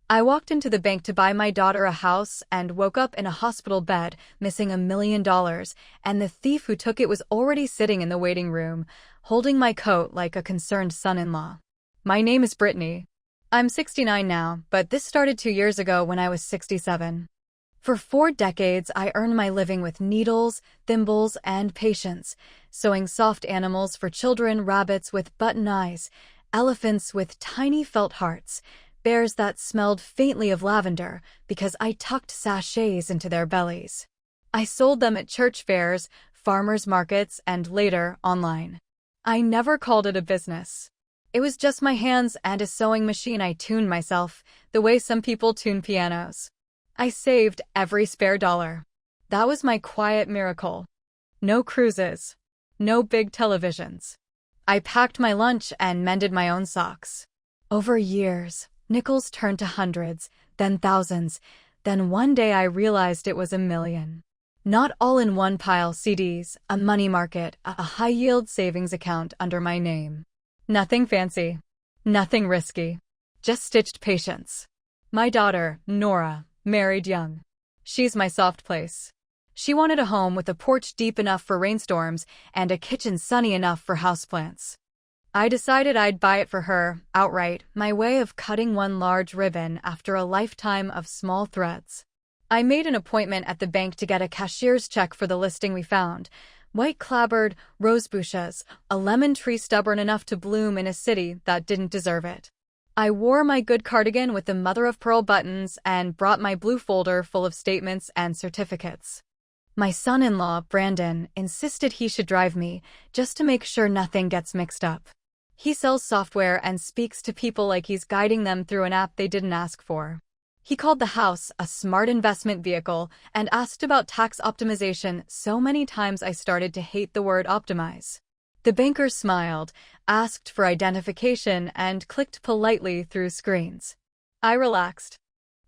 I walked into the bank to buy my daughter a house and woke up in a hospital bed, missing $1 million, and the thief who took it was already sitting in the waiting room, holding my coat like a concerned son-in-law. My name is Brittany. I'm 69 now, but this started 2 years ago when I was 67. For 4 decades, I earned my living with needles, thimbles, and patience, sewing soft animals for children, rabbits with button eyes, elephants with tiny felt hearts, bears that smelled faintly of lavender because I tucked sachets into their bellies. I sold them at church fairs, farmers markets, and later, online. I never called it a business. It was just my hands and a sewing machine I tuned myself, the way some people tune pianos. I saved every spare dollar. That was my quiet miracle. No cruises. No big televisions. I packed my lunch and mended my own socks. Over years, nickels turned to hundreds, then thousands, then one day I realized it was $1 million. Not all in one pile: CDs, a money market, a high-yield savings account under my name. Nothing fancy. Nothing risky. Just stitched patience. My daughter, Nora, married young. She's my soft place. She wanted a home with a porch deep enough for rainstorms and a kitchen sunny enough for houseplants. I decided I'd buy it for her, outright, my way of cutting one large ribbon after a lifetime of small threads. I made an appointment at the bank to get a cashier's check for the listing we found. White clapboard, rose bushes, a lemon tree stubborn enough to bloom in a city that didn't deserve it. I wore my good cardigan with the mother-of-pearl buttons and brought my blue folder full of statements and certificates. My son-in-law, Brandon, insisted he should drive me, just to make sure nothing gets mixed up. He sells software and speaks to people like he's guiding them through an app they didn't ask for. He called the house a smart investment vehicle and asked about tax optimization so many times I started to hate the word optimize. The banker smiled, asked for identification, and clicked politely through screens. I relaxed.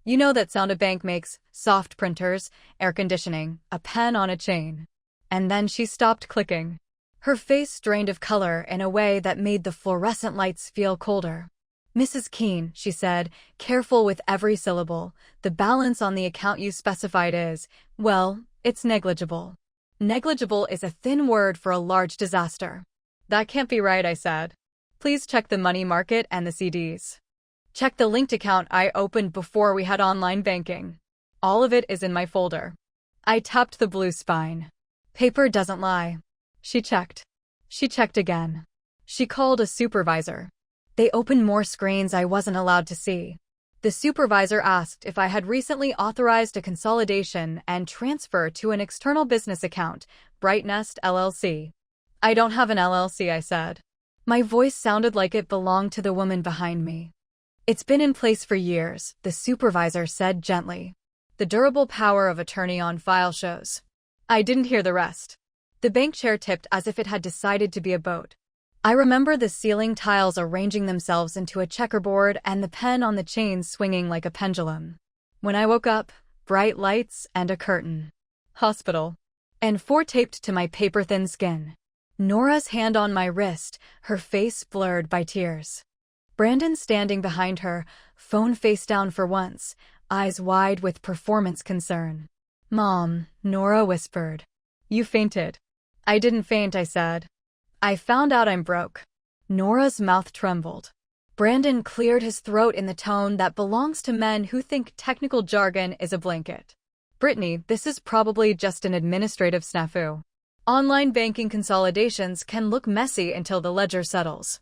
You know that sound a bank makes: soft printers, air conditioning, a pen on a chain. And then she stopped clicking. Her face drained of color in a way that made the fluorescent lights feel colder. "Mrs. Keene," she said, careful with every syllable, "the balance on the account you specified is, well, it's negligible." Negligible is a thin word for a large disaster. "That can't be right," I said. "Please check the money market and the CDs. Check the linked account I opened before we had online banking. All of it is in my folder." I tapped the blue spine. Paper doesn't lie. She checked. She checked again. She called a supervisor. They opened more screens I wasn't allowed to see. The supervisor asked if I had recently authorized a consolidation and transfer to an external business account, Brightnest LLC. "I don't have an LLC," I said. My voice sounded like it belonged to the woman behind me. "It's been in place for years," the supervisor said gently. "The durable power of attorney on file shows." I didn't hear the rest. The bank chair tipped as if it had decided to be a boat. I remember the ceiling tiles arranging themselves into a checkerboard and the pen on the chain swinging like a pendulum. When I woke up, bright lights and a curtain. Hospital. And 4 taped to my paper-thin skin. Nora's hand on my wrist, her face blurred by tears. Brandon standing behind her, phone face down for once, eyes wide with performance concern. "Mom," Nora whispered. "You fainted." "I didn't faint," I said. "I found out I'm broke." Nora's mouth trembled. Brandon cleared his throat in the tone that belongs to men who think technical jargon is a blanket. "Brittany, this is probably just an administrative snafu. Online banking consolidations can look messy until the ledger settles.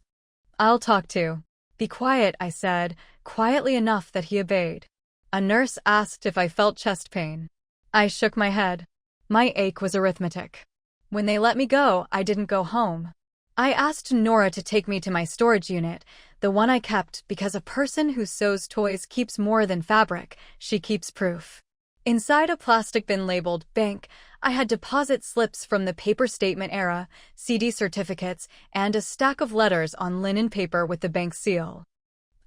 I'll talk to." "Be quiet," I said, quietly enough that he obeyed. A nurse asked if I felt chest pain. I shook my head. My ache was arithmetic. When they let me go, I didn't go home. I asked Nora to take me to my storage unit, the one I kept, because a person who sews toys keeps more than fabric, she keeps proof. Inside a plastic bin labeled bank, I had deposit slips from the paper statement era, CD certificates, and a stack of letters on linen paper with the bank seal.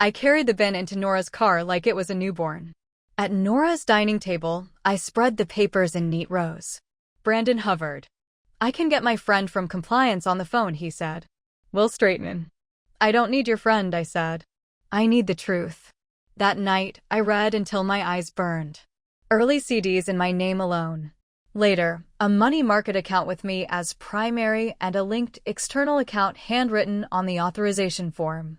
I carried the bin into Nora's car like it was a newborn. At Nora's dining table, I spread the papers in neat rows. Brandon hovered. "I can get my friend from compliance on the phone," he said. "We'll straighten." "I don't need your friend," I said. "I need the truth." That night, I read until my eyes burned. Early CDs in my name alone. Later, a money market account with me as primary and a linked external account handwritten on the authorization form.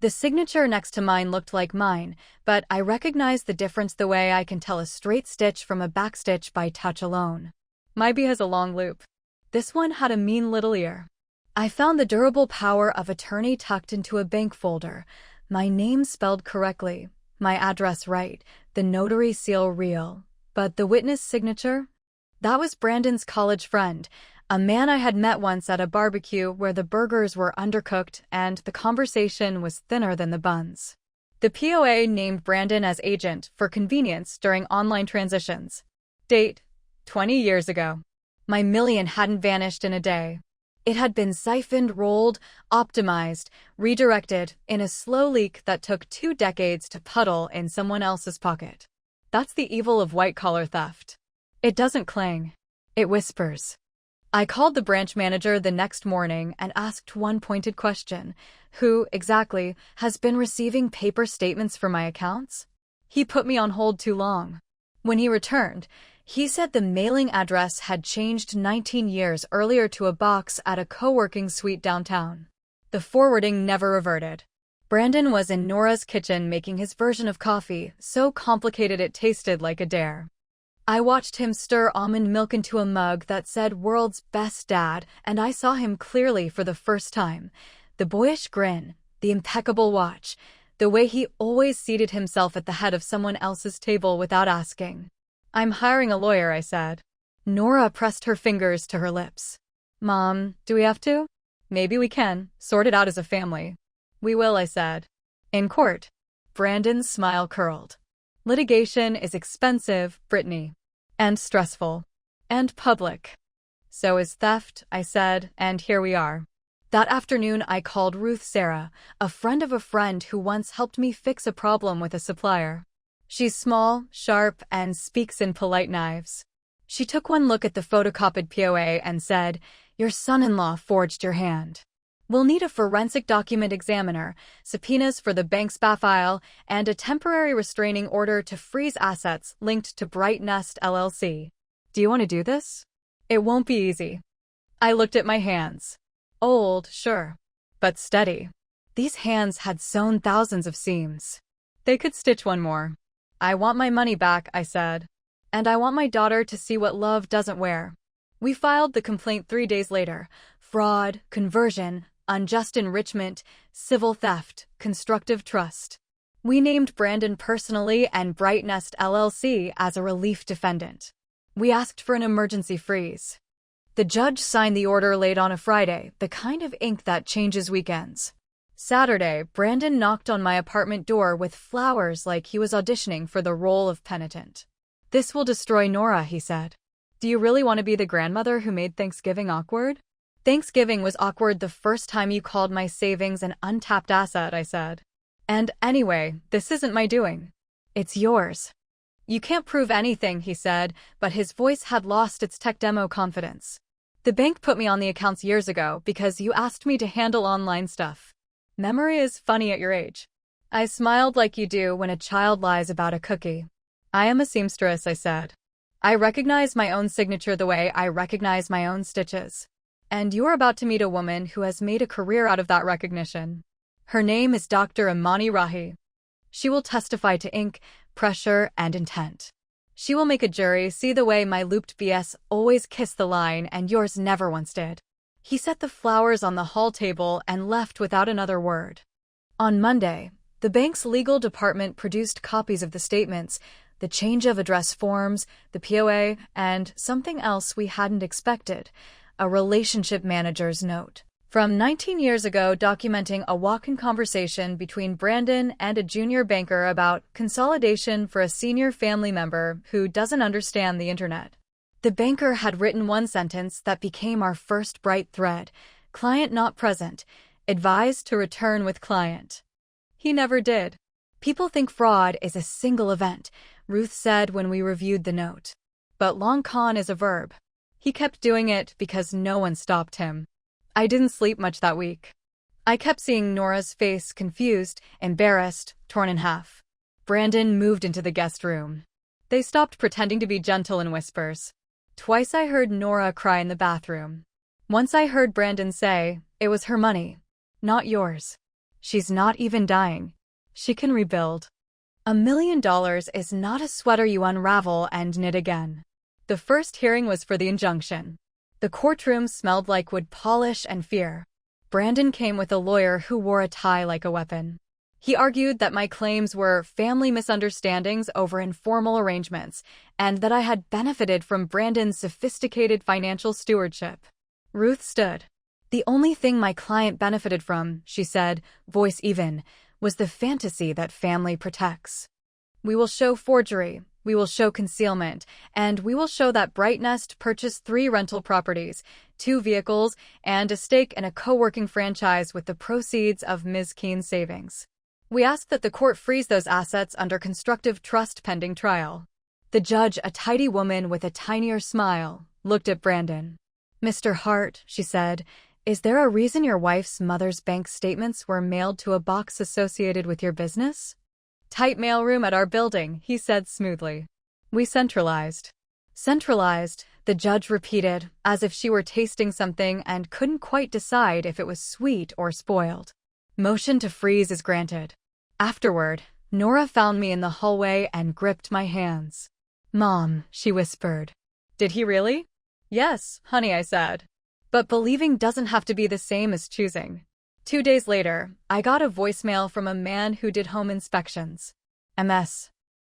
The signature next to mine looked like mine, but I recognized the difference the way I can tell a straight stitch from a backstitch by touch alone. My B has a long loop. This one had a mean little ear. I found the durable power of attorney tucked into a bank folder. My name spelled correctly, my address right, the notary seal real. But the witness signature? That was Brandon's college friend, a man I had met once at a barbecue where the burgers were undercooked and the conversation was thinner than the buns. The POA named Brandon as agent for convenience during online transitions. Date: 20 years ago. My million hadn't vanished in a day. It had been siphoned, rolled, optimized, redirected in a slow leak that took 2 decades to puddle in someone else's pocket. That's the evil of white-collar theft. It doesn't clang. It whispers. I called the branch manager the next morning and asked one pointed question. Who, exactly, has been receiving paper statements for my accounts? He put me on hold too long. When he returned, he said the mailing address had changed 19 years earlier to a box at a co-working suite downtown. The forwarding never reverted. Brandon was in Nora's kitchen making his version of coffee, so complicated it tasted like a dare. I watched him stir almond milk into a mug that said "World's Best Dad," and I saw him clearly for the first time. The boyish grin, the impeccable watch, the way he always seated himself at the head of someone else's table without asking. "I'm hiring a lawyer," I said. Nora pressed her fingers to her lips. "Mom, do we have to?" "Maybe we can. Sort it out as a family." "We will," I said. "In court." Brandon's smile curled. "Litigation is expensive, Brittany. And stressful. And public. So is theft," I said, and here we are. That afternoon I called Ruth Sarah, a friend of a friend who once helped me fix a problem with a supplier. She's small, sharp, and speaks in polite knives. She took one look at the photocopied POA and said, "Your son-in-law forged your hand. We'll need a forensic document examiner, subpoenas for the bank's BA file, and a temporary restraining order to freeze assets linked to Bright Nest LLC. Do you want to do this?" "It won't be easy." I looked at my hands. Old, sure, but steady. These hands had sewn thousands of seams. They could stitch one more. "I want my money back," I said. "And I want my daughter to see what love doesn't wear." We filed the complaint 3 days later. Fraud, conversion, unjust enrichment, civil theft, constructive trust. We named Brandon personally and Bright Nest LLC as a relief defendant. We asked for an emergency freeze. The judge signed the order late on a Friday, the kind of ink that changes weekends. Saturday, Brandon knocked on my apartment door with flowers like he was auditioning for the role of penitent. "This will destroy Nora," he said. "Do you really want to be the grandmother who made Thanksgiving awkward?" "Thanksgiving was awkward the first time you called my savings an untapped asset," I said. "And anyway, this isn't my doing. It's yours." "You can't prove anything," he said, but his voice had lost its tech demo confidence. "The bank put me on the accounts years ago because you asked me to handle online stuff." Memory is funny at your age. I smiled like you do when a child lies about a cookie. "I am a seamstress," I said. "I recognize my own signature the way I recognize my own stitches. And you're about to meet a woman who has made a career out of that recognition. Her name is Dr. Imani Rahi. She will testify to ink, pressure, and intent. She will make a jury see the way my looped BS always kissed the line and yours never once did." He set the flowers on the hall table and left without another word. On Monday, the bank's legal department produced copies of the statements, the change of address forms, the POA, and something else we hadn't expected, a relationship manager's note. From 19 years ago, documenting a walk-in conversation between Brandon and a junior banker about consolidation for a senior family member who doesn't understand the internet. The banker had written one sentence that became our first bright thread: "Client not present. Advised to return with client." He never did. "People think fraud is a single event," Ruth said when we reviewed the note. "But long con is a verb." He kept doing it because no one stopped him. I didn't sleep much that week. I kept seeing Nora's face, confused, embarrassed, torn in half. Brandon moved into the guest room. They stopped pretending to be gentle in whispers. Twice I heard Nora cry in the bathroom. Once I heard Brandon say, "It was her money, not yours. She's not even dying. She can rebuild." $1 million is not a sweater you unravel and knit again. The first hearing was for the injunction. The courtroom smelled like wood polish and fear. Brandon came with a lawyer who wore a tie like a weapon. He argued that my claims were family misunderstandings over informal arrangements, and that I had benefited from Brandon's sophisticated financial stewardship. Ruth stood. "The only thing my client benefited from," she said, voice even, "was the fantasy that family protects. We will show forgery, we will show concealment, and we will show that Bright Nest purchased 3 rental properties, 2 vehicles, and a stake in a co-working franchise with the proceeds of Ms. Keene's savings. We ask that the court freeze those assets under constructive trust pending trial." The judge, a tidy woman with a tinier smile, looked at Brandon. "Mr. Hart," she said, "is there a reason your wife's mother's bank statements were mailed to a box associated with your business?" "Tight mailroom at our building," he said smoothly. "We centralized." "Centralized," the judge repeated, as if she were tasting something and couldn't quite decide if it was sweet or spoiled. "Motion to freeze is granted." Afterward, Nora found me in the hallway and gripped my hands. "Mom," she whispered. "Did he really?" "Yes, honey," I said. But believing doesn't have to be the same as choosing. 2 days later, I got a voicemail from a man who did home inspections. "Ms.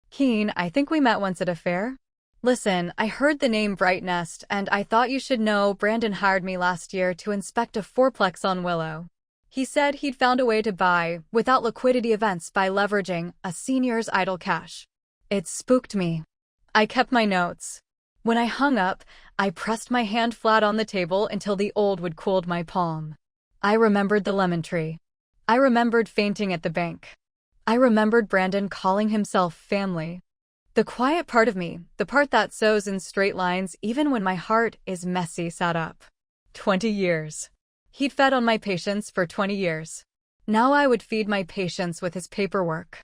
Keene, I think we met once at a fair. Listen, I heard the name Bright Nest, and I thought you should know Brandon hired me last year to inspect a 4-plex on Willow. He said he'd found a way to buy, without liquidity events by leveraging, a senior's idle cash. It spooked me. I kept my notes. When I hung up, I pressed my hand flat on the table until the old wood cooled my palm. I remembered the lemon tree. I remembered fainting at the bank. I remembered Brandon calling himself family. The quiet part of me, the part that sews in straight lines even when my heart is messy, sat up. 20 years. He'd fed on my patience for 20 years. Now I would feed my patience with his paperwork.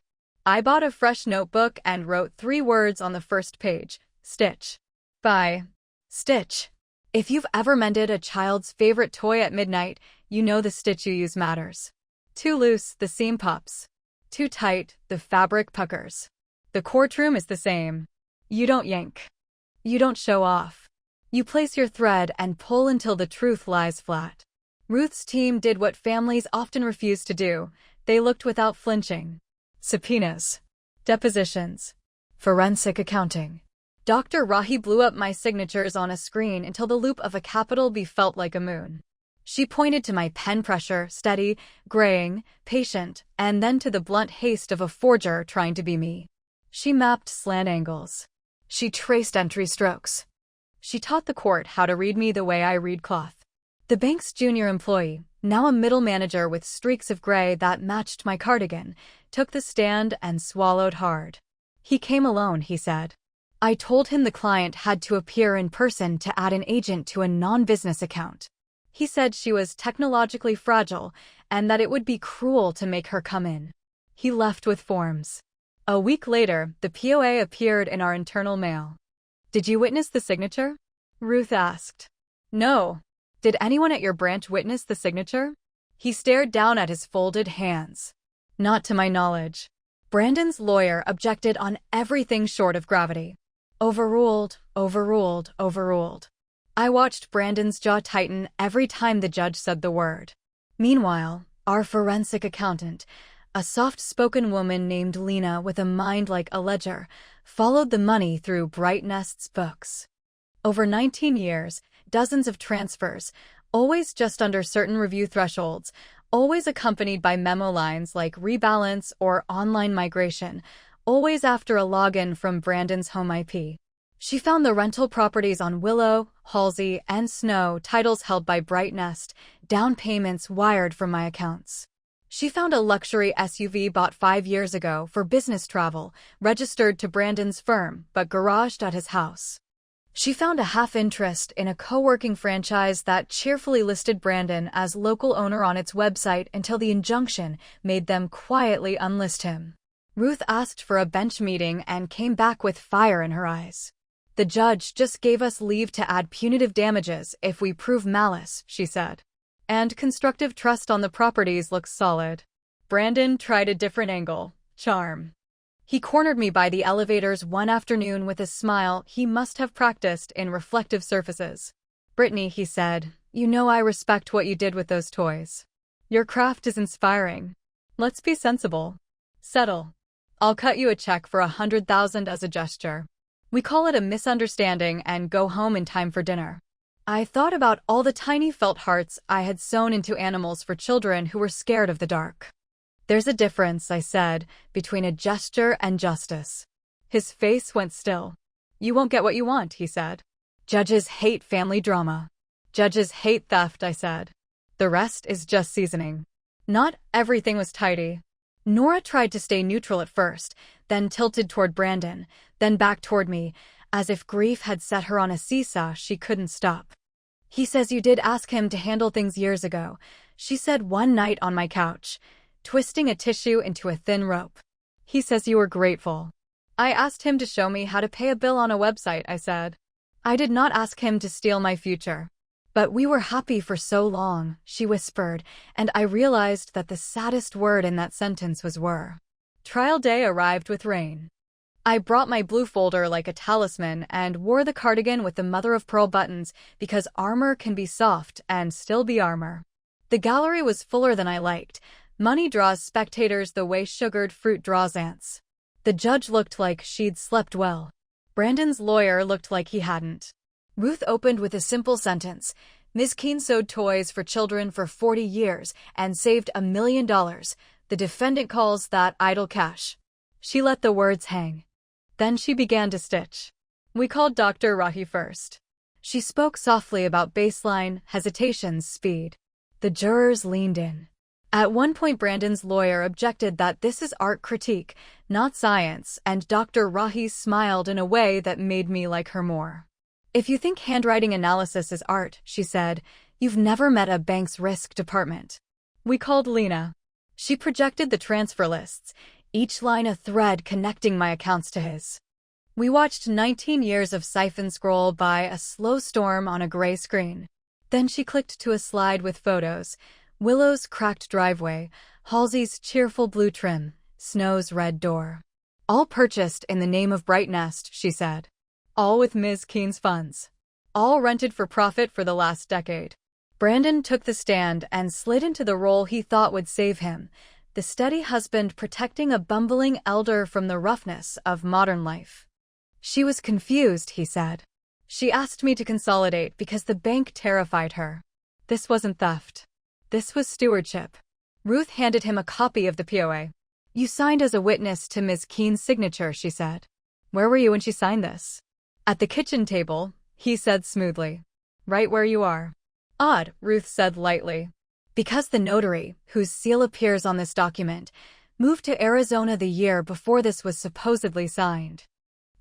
I bought a fresh notebook and wrote 3 words on the first page: Stitch. By Stitch. If you've ever mended a child's favorite toy at midnight, you know the stitch you use matters. Too loose, the seam pops. Too tight, the fabric puckers. The courtroom is the same. You don't yank. You don't show off. You place your thread and pull until the truth lies flat. Ruth's team did what families often refuse to do. They looked without flinching. Subpoenas. Depositions. Forensic accounting. Dr. Rahi blew up my signatures on a screen until the loop of a capital B felt like a moon. She pointed to my pen pressure, steady, graying, patient, and then to the blunt haste of a forger trying to be me. She mapped slant angles. She traced entry strokes. She taught the court how to read me the way I read cloth. The bank's junior employee, now a middle manager with streaks of gray that matched my cardigan, took the stand and swallowed hard. He came alone, he said. I told him the client had to appear in person to add an agent to a non-business account. He said she was technologically fragile and that it would be cruel to make her come in. He left with forms. A week later, the POA appeared in our internal mail. "Did you witness the signature?" Ruth asked. "No. Did anyone at your branch witness the signature?" He stared down at his folded hands. "Not to my knowledge." Brandon's lawyer objected on everything short of gravity. Overruled, overruled, overruled. I watched Brandon's jaw tighten every time the judge said the word. Meanwhile, our forensic accountant, a soft-spoken woman named Lena with a mind like a ledger, followed the money through Bright Nest's books. Over 19 years, dozens of transfers, always just under certain review thresholds, always accompanied by memo lines like rebalance or online migration, always after a login from Brandon's home IP. She found the rental properties on Willow, Halsey, and Snow, titles held by Bright Nest, down payments wired from my accounts. She found a luxury SUV bought 5 years ago for business travel, registered to Brandon's firm, but garaged at his house. She found a half-interest in a co-working franchise that cheerfully listed Brandon as local owner on its website until the injunction made them quietly unlist him. Ruth asked for a bench meeting and came back with fire in her eyes. The judge just gave us leave to add punitive damages if we prove malice, she said. And constructive trust on the properties looks solid. Brandon tried a different angle. Charm. He cornered me by the elevators one afternoon with a smile he must have practiced in reflective surfaces. Brittany, he said, you know I respect what you did with those toys. Your craft is inspiring. Let's be sensible. Settle. I'll cut you a check for $100,000 as a gesture. We call it a misunderstanding and go home in time for dinner. I thought about all the tiny felt hearts I had sewn into animals for children who were scared of the dark. There's a difference, I said, between a gesture and justice. His face went still. You won't get what you want, he said. Judges hate family drama. Judges hate theft, I said. The rest is just seasoning. Not everything was tidy. Nora tried to stay neutral at first, then tilted toward Brandon, then back toward me, as if grief had set her on a seesaw she couldn't stop. He says you did ask him to handle things years ago, she said one night on my couch, twisting a tissue into a thin rope. He says you were grateful. I asked him to show me how to pay a bill on a website, I said. I did not ask him to steal my future. But we were happy for so long, she whispered, and I realized that the saddest word in that sentence was were. Trial day arrived with rain. I brought my blue folder like a talisman and wore the cardigan with the mother-of-pearl buttons because armor can be soft and still be armor. The gallery was fuller than I liked. Money draws spectators the way sugared fruit draws ants. The judge looked like she'd slept well. Brandon's lawyer looked like he hadn't. Ruth opened with a simple sentence. Ms. Keene sewed toys for children for 40 years and saved $1 million. The defendant calls that idle cash. She let the words hang. Then she began to stitch. We called Dr. Rahi first. She spoke softly about baseline, hesitations, speed. The jurors leaned in. At one point Brandon's lawyer objected that this is art critique, not science, and Dr. Rahi smiled in a way that made me like her more. If you think handwriting analysis is art, she said, you've never met a bank's risk department. We called Lena. She projected the transfer lists, each line a thread connecting my accounts to his. We watched 19 years of siphon scroll by a slow storm on a gray screen. Then she clicked to a slide with photos. Willow's cracked driveway, Halsey's cheerful blue trim, Snow's red door. All purchased in the name of Bright Nest, she said. All with Ms. Keene's funds. All rented for profit for the last decade. Brandon took the stand and slid into the role he thought would save him, the steady husband protecting a bumbling elder from the roughness of modern life. She was confused, he said. She asked me to consolidate because the bank terrified her. This wasn't theft. This was stewardship. Ruth handed him a copy of the POA. You signed as a witness to Ms. Keene's signature, she said. Where were you when she signed this? At the kitchen table, he said smoothly. Right where you are. Odd, Ruth said lightly. Because the notary, whose seal appears on this document, moved to Arizona the year before this was supposedly signed.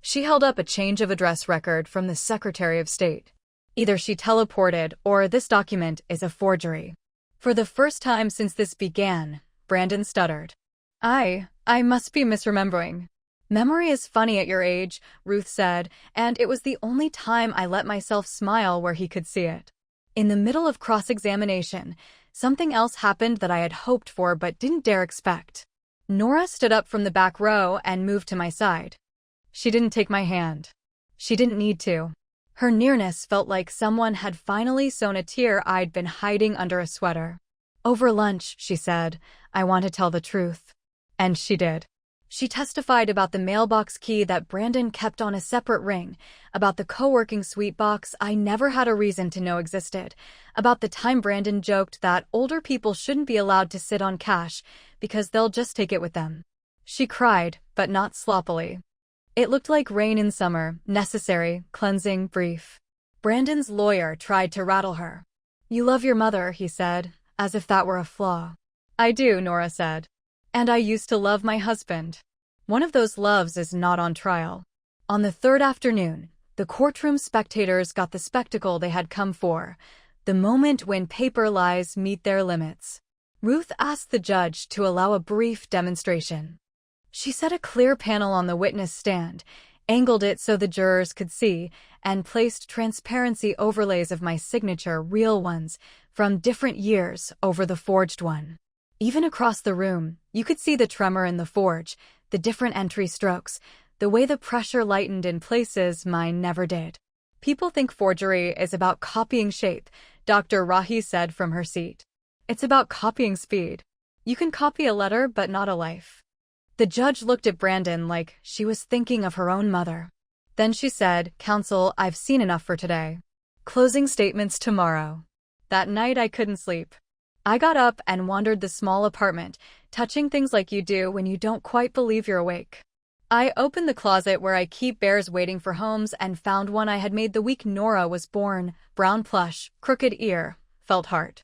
She held up a change of address record from the Secretary of State. Either she teleported or this document is a forgery. For the first time since this began, Brandon stuttered. I must be misremembering. Memory is funny at your age, Ruth said, and it was the only time I let myself smile where he could see it. In the middle of cross-examination, something else happened that I had hoped for but didn't dare expect. Nora stood up from the back row and moved to my side. She didn't take my hand. She didn't need to. Her nearness felt like someone had finally sewn a tear I'd been hiding under a sweater. Over lunch, she said, I want to tell the truth. And she did. She testified about the mailbox key that Brandon kept on a separate ring, about the co-working suite box I never had a reason to know existed, about the time Brandon joked that older people shouldn't be allowed to sit on cash because they'll just take it with them. She cried, but not sloppily. It looked like rain in summer, necessary, cleansing, brief. Brandon's lawyer tried to rattle her. You love your mother, he said, as if that were a flaw. I do, Nora said. And I used to love my husband. One of those loves is not on trial. On the third afternoon, the courtroom spectators got the spectacle they had come for, the moment when paper lies meet their limits. Ruth asked the judge to allow a brief demonstration. She set a clear panel on the witness stand, angled it so the jurors could see, and placed transparency overlays of my signature, real ones, from different years over the forged one. Even across the room, you could see the tremor in the forge, the different entry strokes, the way the pressure lightened in places mine never did. People think forgery is about copying shape, Dr. Rahi said from her seat. It's about copying speed. You can copy a letter but not a life. The judge looked at Brandon like she was thinking of her own mother. Then she said, "Counsel, I've seen enough for today. Closing statements tomorrow." That night I couldn't sleep. I got up and wandered the small apartment, touching things like you do when you don't quite believe you're awake. I opened the closet where I keep bears waiting for homes and found one I had made the week Nora was born, brown plush, crooked ear, felt heart.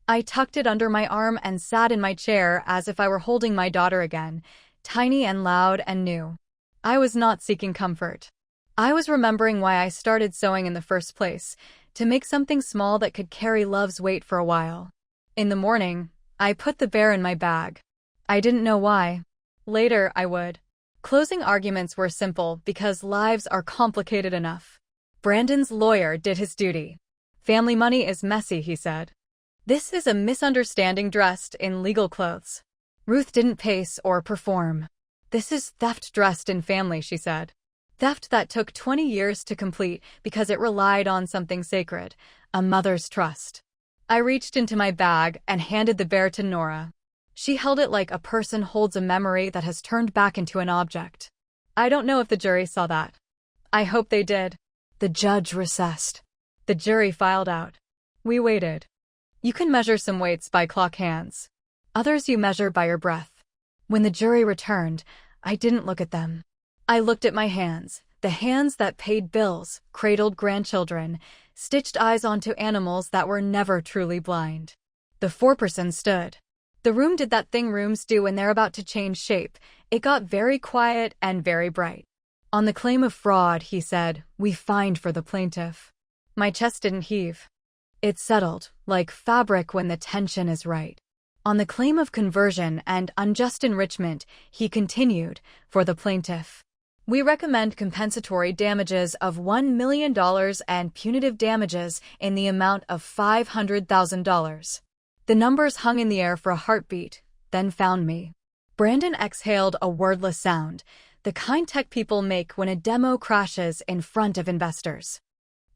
I tucked it under my arm and sat in my chair as if I were holding my daughter again, tiny and loud and new. I was not seeking comfort. I was remembering why I started sewing in the first place, to make something small that could carry love's weight for a while. In the morning, I put the bear in my bag. I didn't know why. Later, I would. Closing arguments were simple because lives are complicated enough. Brandon's lawyer did his duty. Family money is messy, he said. This is a misunderstanding dressed in legal clothes. Ruth didn't pace or perform. This is theft dressed in family, she said. Theft that took 20 years to complete because it relied on something sacred, a mother's trust. I reached into my bag and handed the bear to Nora. She held it like a person holds a memory that has turned back into an object. I don't know if the jury saw that. I hope they did. The judge recessed. The jury filed out. We waited. You can measure some weights by clock hands. Others you measure by your breath. When the jury returned, I didn't look at them. I looked at my hands, the hands that paid bills, cradled grandchildren, stitched eyes onto animals that were never truly blind. The foreperson stood. The room did that thing rooms do when they're about to change shape. It got very quiet and very bright. On the claim of fraud, he said, we fined for the plaintiff. My chest didn't heave. It settled, like fabric when the tension is right. On the claim of conversion and unjust enrichment, he continued, for the plaintiff. We recommend compensatory damages of $1 million and punitive damages in the amount of $500,000. The numbers hung in the air for a heartbeat, then found me. Brandon exhaled a wordless sound, the kind tech people make when a demo crashes in front of investors.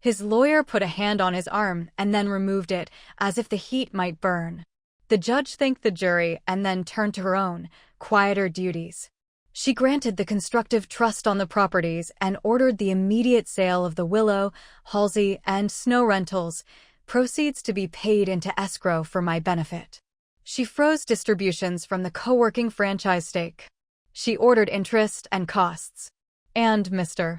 His lawyer put a hand on his arm and then removed it, as if the heat might burn. The judge thanked the jury and then turned to her own, quieter duties. She granted the constructive trust on the properties and ordered the immediate sale of the Willow, Halsey, and Snow rentals, proceeds to be paid into escrow for my benefit. She froze distributions from the co-working franchise stake. She ordered interest and costs. And Mr.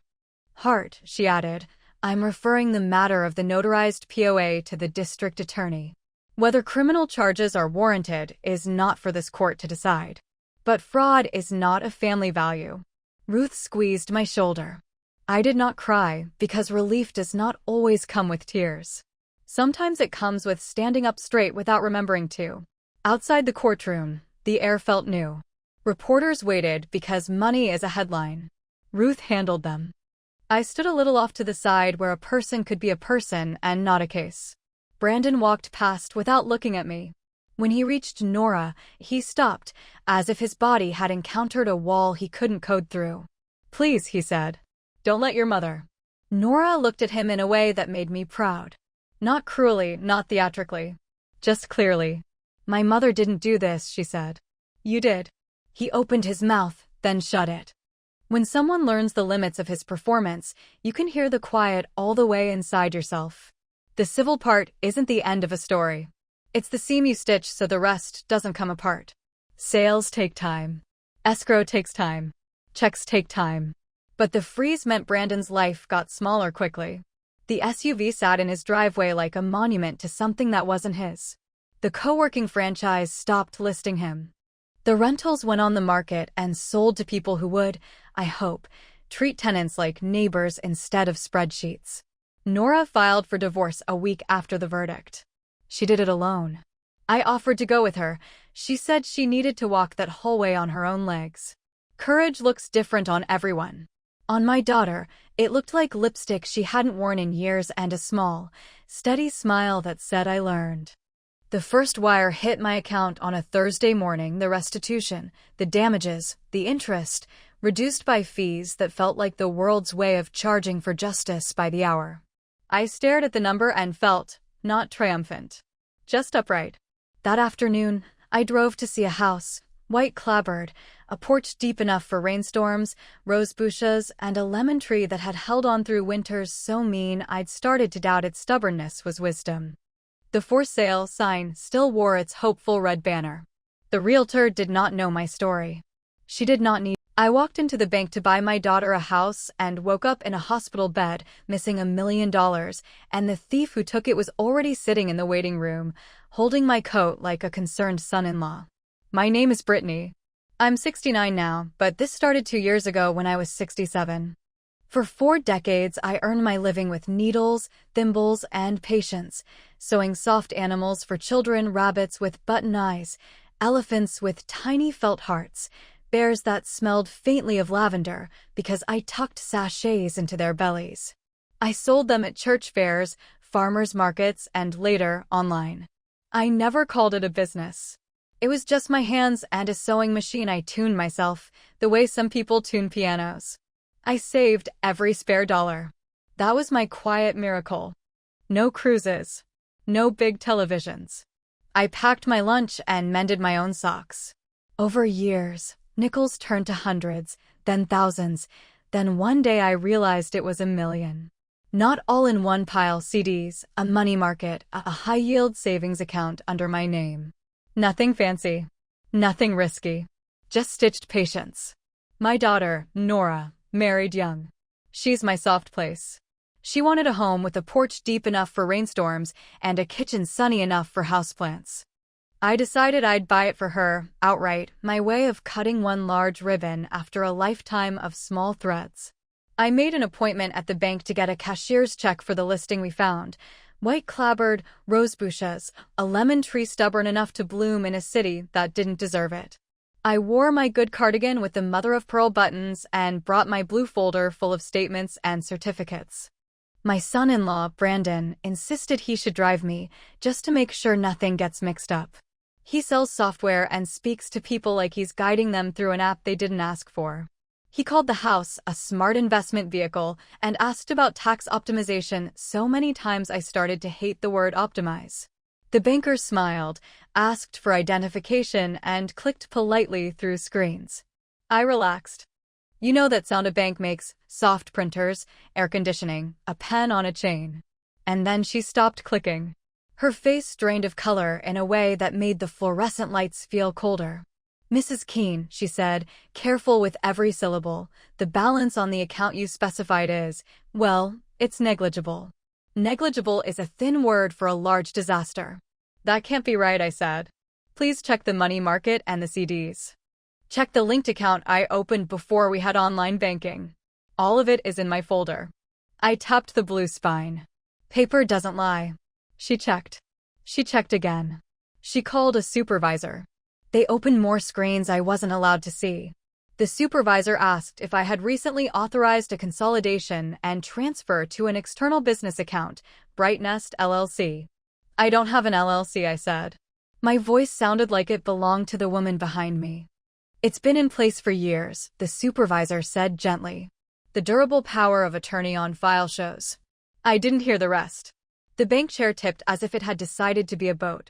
Hart, she added, I'm referring the matter of the notarized POA to the district attorney. Whether criminal charges are warranted is not for this court to decide. But fraud is not a family value. Ruth squeezed my shoulder. I did not cry because relief does not always come with tears. Sometimes it comes with standing up straight without remembering to. Outside the courtroom, the air felt new. Reporters waited because money is a headline. Ruth handled them. I stood a little off to the side where a person could be a person and not a case. Brandon walked past without looking at me. When he reached Nora, he stopped, as if his body had encountered a wall he couldn't code through. Please, he said. Don't let your mother. Nora looked at him in a way that made me proud. Not cruelly, not theatrically. Just clearly. My mother didn't do this, she said. You did. He opened his mouth, then shut it. When someone learns the limits of his performance, you can hear the quiet all the way inside yourself. The civil part isn't the end of a story. It's the seam you stitch so the rest doesn't come apart. Sales take time. Escrow takes time. Checks take time. But the freeze meant Brandon's life got smaller quickly. The SUV sat in his driveway like a monument to something that wasn't his. The co-working franchise stopped listing him. The rentals went on the market and sold to people who would, I hope, treat tenants like neighbors instead of spreadsheets. Nora filed for divorce a week after the verdict. She did it alone. I offered to go with her. She said she needed to walk that hallway on her own legs. Courage looks different on everyone. On my daughter, it looked like lipstick she hadn't worn in years and a small, steady smile that said I learned. The first wire hit my account on a Thursday morning, the restitution, the damages, the interest, reduced by fees that felt like the world's way of charging for justice by the hour. I stared at the number and felt, not triumphant, just upright. That afternoon, I drove to see a house, white clapboard, a porch deep enough for rainstorms, rose bushes, and a lemon tree that had held on through winters so mean I'd started to doubt its stubbornness was wisdom. The for sale sign still wore its hopeful red banner. The realtor did not know my story. She did not need. I walked into the bank to buy my daughter a house and woke up in a hospital bed, missing $1 million, and the thief who took it was already sitting in the waiting room, holding my coat like a concerned son-in-law. My name is Brittany. I'm 69 now, but this started 2 years ago when I was 67. For 4 decades, I earned my living with needles, thimbles, and patience, sewing soft animals for children, rabbits with button eyes, elephants with tiny felt hearts, bears that smelled faintly of lavender because I tucked sachets into their bellies. I sold them at church fairs, farmers markets, and later, online. I never called it a business. It was just my hands and a sewing machine I tuned myself, the way some people tune pianos. I saved every spare dollar. That was my quiet miracle. No cruises. No big televisions. I packed my lunch and mended my own socks. Over years, nickels turned to hundreds, then thousands, then one day I realized it was $1 million. Not all in one pile: CDs, a money market, a high-yield savings account under my name. Nothing fancy. Nothing risky. Just stitched patience. My daughter, Nora, married young. She's my soft place. She wanted a home with a porch deep enough for rainstorms and a kitchen sunny enough for houseplants. I decided I'd buy it for her, outright, my way of cutting one large ribbon after a lifetime of small threads. I made an appointment at the bank to get a cashier's check for the listing we found. White clapboard, rose bushes, a lemon tree stubborn enough to bloom in a city that didn't deserve it. I wore my good cardigan with the mother-of-pearl buttons and brought my blue folder full of statements and certificates. My son-in-law, Brandon, insisted he should drive me, just to make sure nothing gets mixed up. He sells software and speaks to people like he's guiding them through an app they didn't ask for. He called the house a smart investment vehicle and asked about tax optimization so many times I started to hate the word optimize. The banker smiled, asked for identification, and clicked politely through screens. I relaxed. You know that sound a bank makes: soft printers, air conditioning, a pen on a chain. And then she stopped clicking. Her face drained of color in a way that made the fluorescent lights feel colder. "Mrs. Keene," she said, careful with every syllable, "the balance on the account you specified is, well, it's negligible." Negligible is a thin word for a large disaster. That can't be right, I said. Please check the money market and the CDs. Check the linked account I opened before we had online banking. All of it is in my folder. I tapped the blue spine. Paper doesn't lie. She checked. She checked again. She called a supervisor. They opened more screens I wasn't allowed to see. The supervisor asked if I had recently authorized a consolidation and transfer to an external business account, Brightnest LLC. I don't have an LLC, I said. My voice sounded like it belonged to the woman behind me. It's been in place for years, the supervisor said gently. The durable power of attorney on file shows. I didn't hear the rest. The bank chair tipped as if it had decided to be a boat.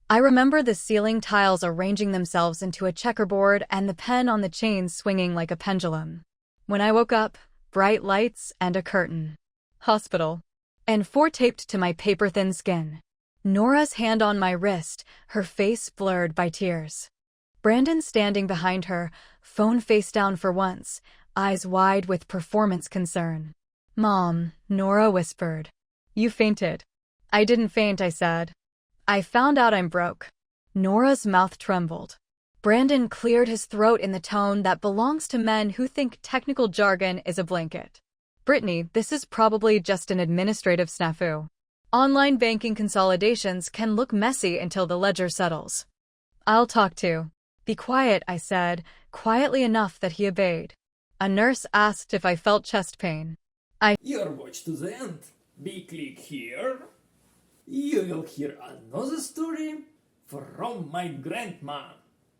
I remember the ceiling tiles arranging themselves into a checkerboard and the pen on the chain swinging like a pendulum. When I woke up, bright lights and a curtain. Hospital. And 4 taped to my paper-thin skin. Nora's hand on my wrist, her face blurred by tears. Brandon standing behind her, phone face down for once, eyes wide with performance concern. "Mom," Nora whispered. "You fainted." "I didn't faint," I said. "I found out I'm broke." Nora's mouth trembled. Brandon cleared his throat in the tone that belongs to men who think technical jargon is a blanket. "Brittany, this is probably just an administrative snafu. Online banking consolidations can look messy until the ledger settles. I'll talk to." "Be quiet," I said, quietly enough that he obeyed. A nurse asked if I felt chest pain. Your watch to the end. Be click here. You will hear another story from my grandma.